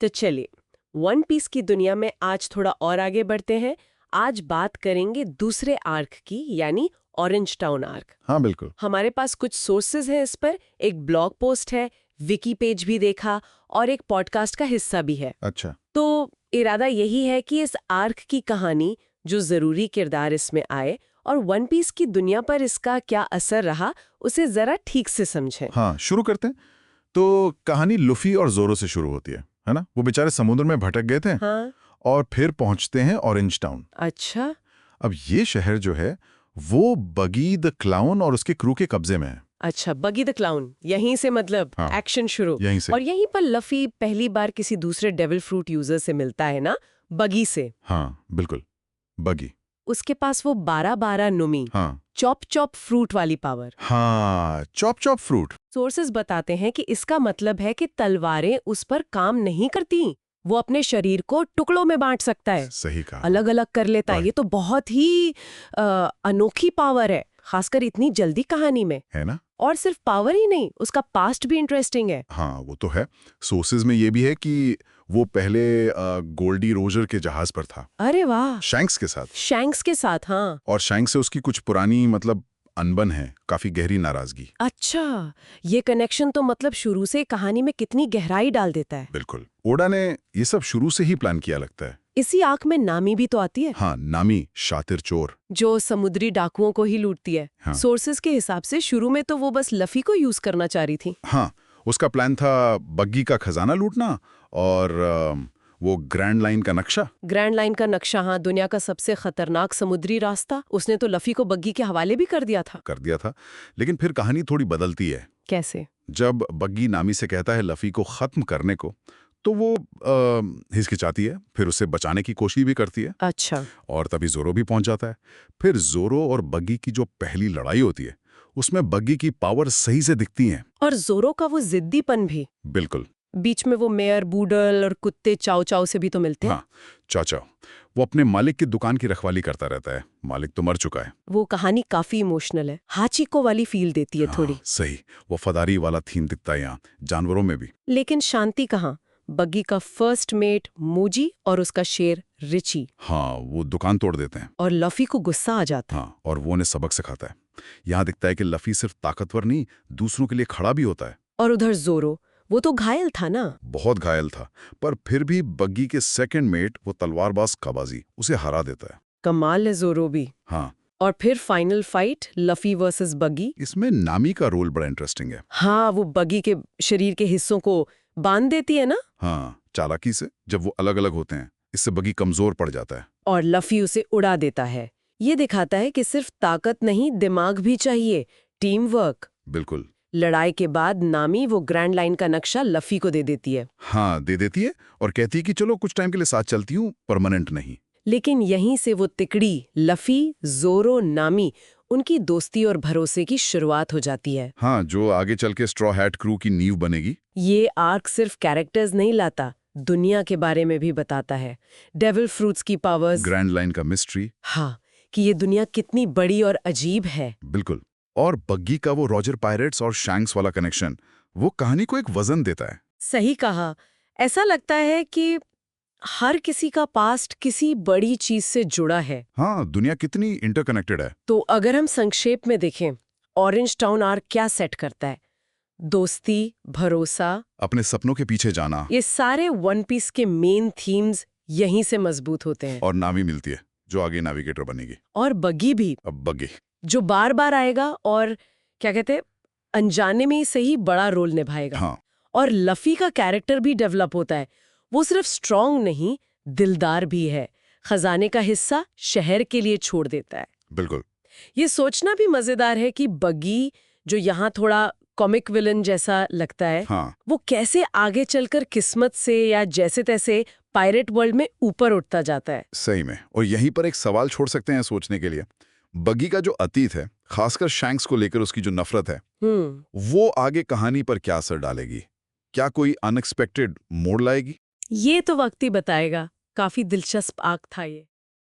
तो चलिए one piece की दुनिया में आज थोड़ा और आगे बढ़ते हैं। आज बात करेंगे दूसरे आर्क की, यानी ऑरेंज टाउन आर्क। हाँ बिल्कुल। हमारे पास कुछ सोर्सेज हैं इस पर, एक ब्लॉग पोस्ट है, विकी पेज भी देखा और एक पॉडकास्ट का हिस्सा भी है। अच्छा। तो इरादा यही है कि इस आर्क की कहानी, जो जरूरी किरदार इसमें आए और वन पीस की दुनिया पर इसका क्या असर रहा, उसे जरा ठीक से समझें। हाँ, शुरू करते हैं। तो कहानी लुफी और जोरो से शुरू होती है ना? वो बेचारे समुद्र में भटक गए थे। हाँ। और फिर पहुंचते हैं ऑरेंज टाउन। अच्छा। अब ये शहर जो है वो बगी द क्लाउन और उसके क्रू के कब्जे में है। अच्छा, बगी द क्लाउन, यहीं से मतलब हाँ, एक्शन शुरू। यहीं से। और यहीं पर लफी पहली बार किसी दूसरे डेविल फ्रूट यूजर से मिलता है ना, बगी से। हाँ बिल्कुल, बगी। उसके पास वो 12-12 नुमी, हाँ चॉप चॉप फ्रूट वाली पावर। हाँ, चॉप चॉप फ्रूट। सोर्सेज बताते हैं कि इसका मतलब है कि तलवारें उस पर काम नहीं करती, वो अपने शरीर को टुकड़ों में बांट सकता है, सही कहा। अलग अलग कर लेता है। Right. ये तो बहुत ही अनोखी पावर है, खासकर इतनी जल्दी कहानी में। है ना? और सिर्फ पावर ही नहीं, उसका पास्ट भी इंटरेस्टिंग है। हाँ वो तो है। सोर्सेज में ये भी है कि वो पहले गोल्डी रोजर के जहाज पर था। अरे वाह। शैंक्स के साथ। शैंक्स के साथ, हाँ। और शैंक्स से उसकी कुछ पुरानी अनबन है, काफी गहरी नाराजगी। अच्छा, ये कनेक्शन तो मतलब शुरू से कहानी में कितनी गहराई डाल देता है। बिल्कुल, ओडा ने ये सब शुरू से ही प्लान किया लगता है। इसी आंख में नामी भी तो आती है। हाँ, नामी शातिर चोर, जो समुद्री डाकुओं को ही लूटती है। हाँ। सोर्सेज के हिसाब से शुरू में तो वो बस लफी को यूज करना चाह रही थी। हाँ, उसका प्लान था बग्गी का खजाना लूटना और वो ग्रैंड लाइन का नक्शा। ग्रैंड लाइन का नक्शा, हाँ, दुनिया का सबसे खतरनाक समुद्री रास्ता। उसने तो लफी को बग्गी के हवाले भी कर दिया था। लेकिन फिर कहानी थोड़ी बदलती है। कैसे? जब बग्गी नामी से कहता है लफी को खत्म करने को, तो वो हिचकिचाती है, फिर उसे बचाने की कोशिश भी करती है। अच्छा। और तभी जोरो भी पहुंच जाता है। फिर जोरो और बग्गी की जो पहली लड़ाई होती है, उसमें बग्गी की पावर सही से दिखती है। और जोरो का वो जिद्दीपन भी। बिल्कुल। बीच में वो मेयर बूडल और कुत्ते चाव चाव से भी तो मिलते हैं। हाँ, चाव चाव। वो अपने मालिक की दुकान की रखवाली करता रहता है। मालिक तो मर चुका है। वो कहानी काफी इमोशनल है, हाचिको वाली फील देती है थोड़ी। सही, वफादारी वाला थीम दिखता है यहाँ, जानवरों में भी। लेकिन शांति कहाँ? बग्गी का फर्स्ट मेट मूजी और उसका शेर रिची। हाँ, वो दुकान तोड़ देते हैं। और लफी को गुस्सा आ जाता है। हाँ, और वो उन्हें सबक सिखाता है। यहाँ दिखता है कि लफी सिर्फ ताकतवर नहीं, दूसरों के लिए खड़ा भी होता है। और उधर जोरो, वो तो घायल था ना। बहुत घायल था, पर फिर भी बग्गी के सेकंड मेट, वो तलवारबाज काबाजी, उसे हरा देता है। कमाल है जोरो भी। हाँ। और फिर फाइनल फाइट लफी वर्सेस बग्गी। इसमें नामी का रोल बड़ा इंटरेस्टिंग है। हाँ, वो बग्गी के शरीर के हिस्सों को बांध देती है ना। हाँ, चालाकी से। जब वो अलग अलग होते हैं, इससे बग्गी कमजोर पड़ जाता है। और लफी उसे उड़ा देता है। ये दिखाता है कि सिर्फ ताकत नहीं, दिमाग भी चाहिए, टीम वर्क। बिल्कुल। लड़ाई के बाद नामी वो ग्रैंड लाइन का नक्शा लफी को दे देती है। हाँ, दे देती है और कहती है कि चलो कुछ टाइम के लिए साथ चलती हूँ, परमानेंट नहीं। लेकिन यहीं से वो तिकड़ी लफी, जोरो, नामी, उनकी दोस्ती और भरोसे की शुरुआत हो जाती है। हाँ, जो आगे चल के स्ट्रॉ हैट क्रू की नींव बनेगी। ये आर्क सिर्फ कैरेक्टर्स नहीं लाता, दुनिया के बारे में भी बताता है। डेविल फ्रूट्स की पावर्स, ग्रैंड लाइन का मिस्ट्री। हाँ, कि ये दुनिया कितनी बड़ी और अजीब है। बिल्कुल। और बग्गी का वो रॉजर पायरेट्स और शैंक्स वाला कनेक्शन, वो कहानी को एक वजन देता है। सही कहा। ऐसा लगता है कि हर किसी का पास्ट किसी बड़ी चीज से जुड़ा है। हाँ, दुनिया कितनी इंटरकनेक्टेड है। तो अगर हम संक्षेप में देखें, ऑरेंज टाउन आर्क क्या सेट करता है? दोस्ती, भरोसा, अपने सपनों के पीछे जाना। ये सारे वन पीस के मेन थीम्स यहीं से मजबूत होते हैं। और नामी मिलती है, जो आगे नेविगेटर बनेगी। और बग्गी भी, अब बग्गी जो बार बार आएगा और क्या कहते हैं, अनजाने में ही सही बड़ा रोल निभाएगा। हाँ। और लफी का कैरेक्टर भी डेवलप होता है। वो सिर्फ स्ट्रांग नहीं, दिलदार भी है। खजाने का हिस्सा शहर के लिए छोड़ देता है। बिल्कुल। ये सोचना भी मजेदार है कि बग्गी, जो यहाँ थोड़ा कॉमिक विलन जैसा लगता है, हाँ। वो कैसे आगे चलकर किस्मत से या जैसे तैसे पायरेट वर्ल्ड में ऊपर उठता जाता है। सही में। और यहीं पर एक सवाल छोड़ सकते हैं सोचने के लिए। बग्गी का जो अतीत है, खासकर शैंक्स को लेकर उसकी जो नफरत है, वो आगे कहानी पर क्या असर डालेगी? क्या कोई अनएक्सपेक्टेड मोड़ लाएगी? ये तो वक्त ही बताएगा। काफी दिलचस्प आर्क था ये।